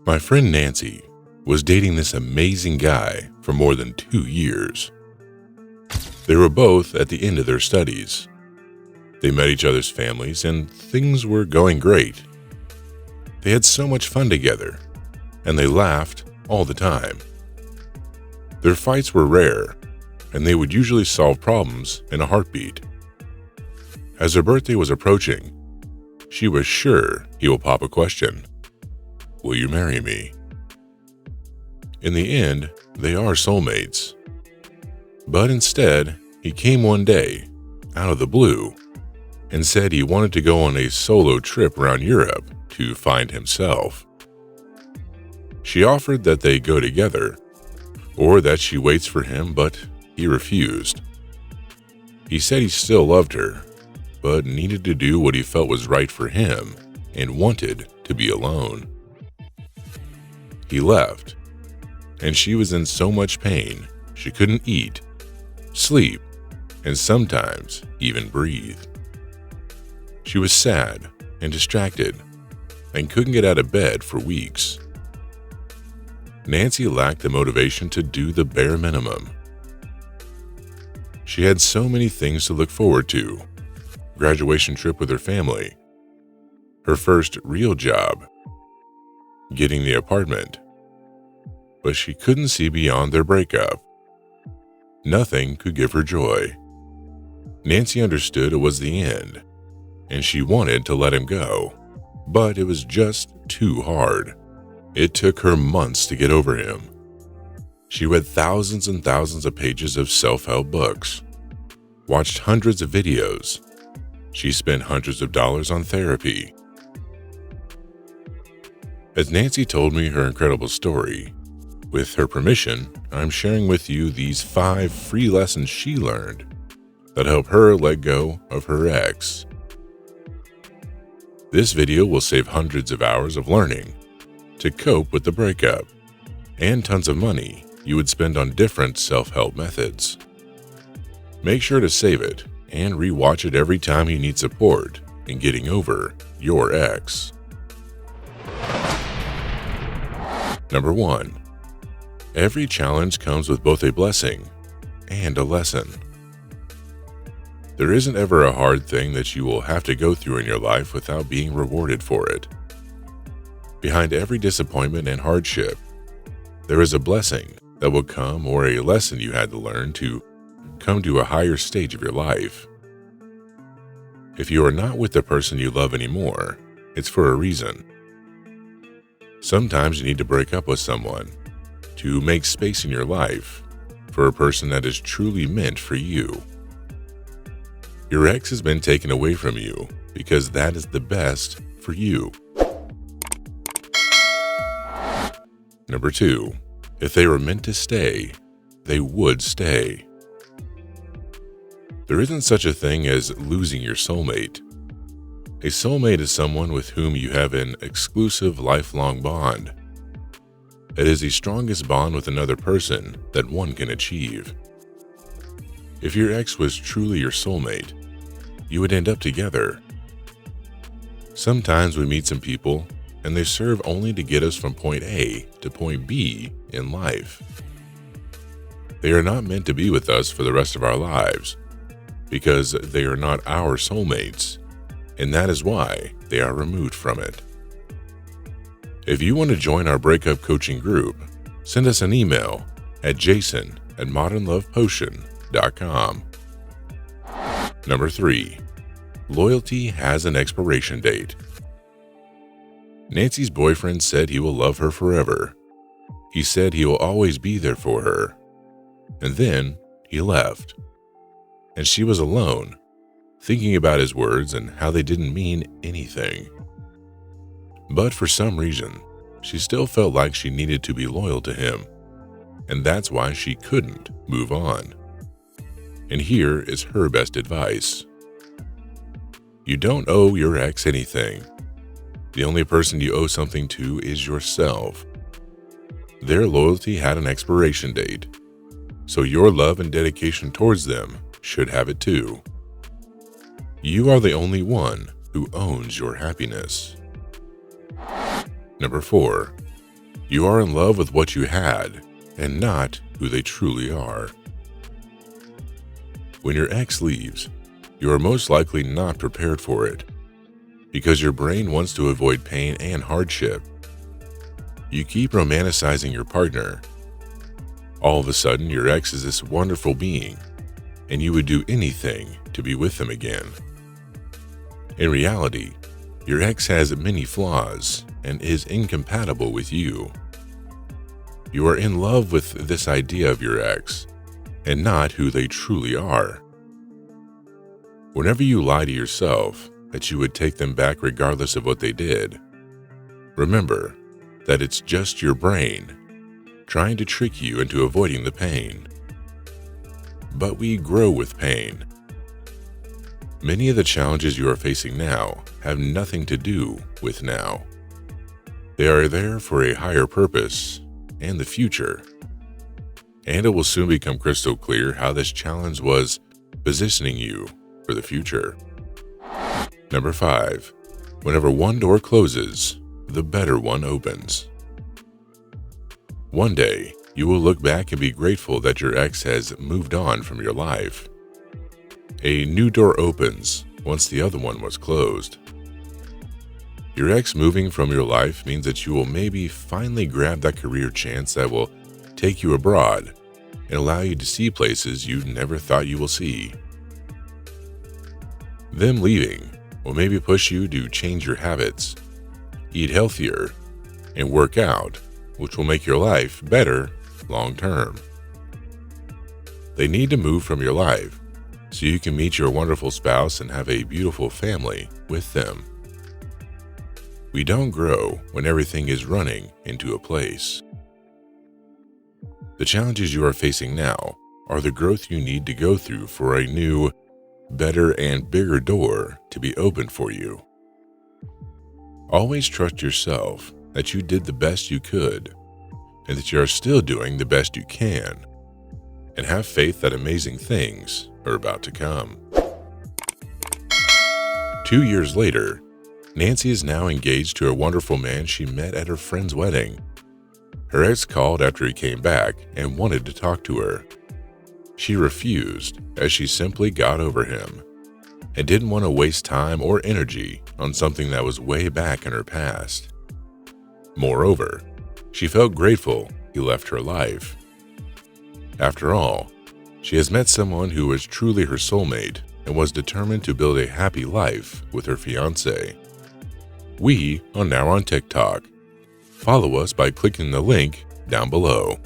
My friend Nancy was dating this amazing guy for more than 2 years. They were both at the end of their studies. They met each other's families and things were going great. They had so much fun together and they laughed all the time. Their fights were rare and they would usually solve problems in a heartbeat. As her birthday was approaching, she was sure he will pop a question. Will you marry me? In the end, they are soulmates. But instead, he came one day, out of the blue, and said he wanted to go on a solo trip around Europe to find himself. She offered that they go together, or that she waits for him, but he refused. He said he still loved her, but needed to do what he felt was right for him and wanted to be alone. He left, and she was in so much pain she couldn't eat, sleep, and sometimes even breathe. She was sad and distracted and couldn't get out of bed for weeks. Nancy lacked the motivation to do the bare minimum. She had so many things to look forward to: graduation trip with her family, her first real job, getting the apartment. But she couldn't see beyond their breakup. Nothing could give her joy. Nancy understood it was the end, and she wanted to let him go, but it was just too hard. It took her months to get over him. She read thousands and thousands of pages of self-help books, watched hundreds of videos. She spent hundreds of dollars on therapy. As Nancy told me her incredible story, with her permission, I'm sharing with you these 5 free lessons she learned that help her let go of her ex. This video will save hundreds of hours of learning to cope with the breakup and tons of money you would spend on different self-help methods. Make sure to save it and re-watch it every time you need support in getting over your ex. Number 1. Every challenge comes with both a blessing and a lesson. There isn't ever a hard thing that you will have to go through in your life without being rewarded for it. Behind every disappointment and hardship, there is a blessing that will come, or a lesson you had to learn to come to a higher stage of your life. If you are not with the person you love anymore, it's for a reason. Sometimes you need to break up with someone to make space in your life for a person that is truly meant for you. Your ex has been taken away from you because that is the best for you. Number 2. If they were meant to stay, they would stay. There isn't such a thing as losing your soulmate. A soulmate is someone with whom you have an exclusive lifelong bond. It is the strongest bond with another person that one can achieve. If your ex was truly your soulmate, you would end up together. Sometimes we meet some people and they serve only to get us from point A to point B in life. They are not meant to be with us for the rest of our lives because they are not our soulmates, and that is why they are removed from it. If you want to join our breakup coaching group, send us an email at jason@modernlovepotion.com. Number 3. Loyalty has an expiration date. Nancy's boyfriend said he will love her forever. He said he will always be there for her. And then he left. And she was alone, thinking about his words and how they didn't mean anything. But for some reason, she still felt like she needed to be loyal to him, and that's why she couldn't move on. And here is her best advice. You don't owe your ex anything. The only person you owe something to is yourself. Their loyalty had an expiration date, so your love and dedication towards them should have it too. You are the only one who owns your happiness. Number 4. You are in love with what you had and not who they truly are. When your ex leaves, you are most likely not prepared for it because your brain wants to avoid pain and hardship. You keep romanticizing your partner. All of a sudden, your ex is this wonderful being, and you would do anything to be with them again. In reality, your ex has many flaws and is incompatible with you. You are in love with this idea of your ex and not who they truly are. Whenever you lie to yourself that you would take them back regardless of what they did, remember that it's just your brain trying to trick you into avoiding the pain. But we grow with pain. Many of the challenges you are facing now have nothing to do with now. They are there for a higher purpose and the future. And it will soon become crystal clear how this challenge was positioning you for the future. Number 5. Whenever one door closes, the better one opens. One day, you will look back and be grateful that your ex has moved on from your life. A new door opens once the other one was closed. Your ex moving from your life means that you will maybe finally grab that career chance that will take you abroad and allow you to see places you never thought you will see. Them leaving will maybe push you to change your habits, eat healthier, and work out, which will make your life better long term. They need to move from your life so you can meet your wonderful spouse and have a beautiful family with them. We don't grow when everything is running into a place. The challenges you are facing now are the growth you need to go through for a new, better, and bigger door to be opened for you. Always trust yourself that you did the best you could and that you are still doing the best you can, and have faith that amazing things are about to come. 2 years later, Nancy is now engaged to a wonderful man she met at her friend's wedding. Her ex called after he came back and wanted to talk to her. She refused as she simply got over him and didn't want to waste time or energy on something that was way back in her past. Moreover, she felt grateful he left her life. After all, she has met someone who was truly her soulmate and was determined to build a happy life with her fiancé. We are now on TikTok. Follow us by clicking the link down below.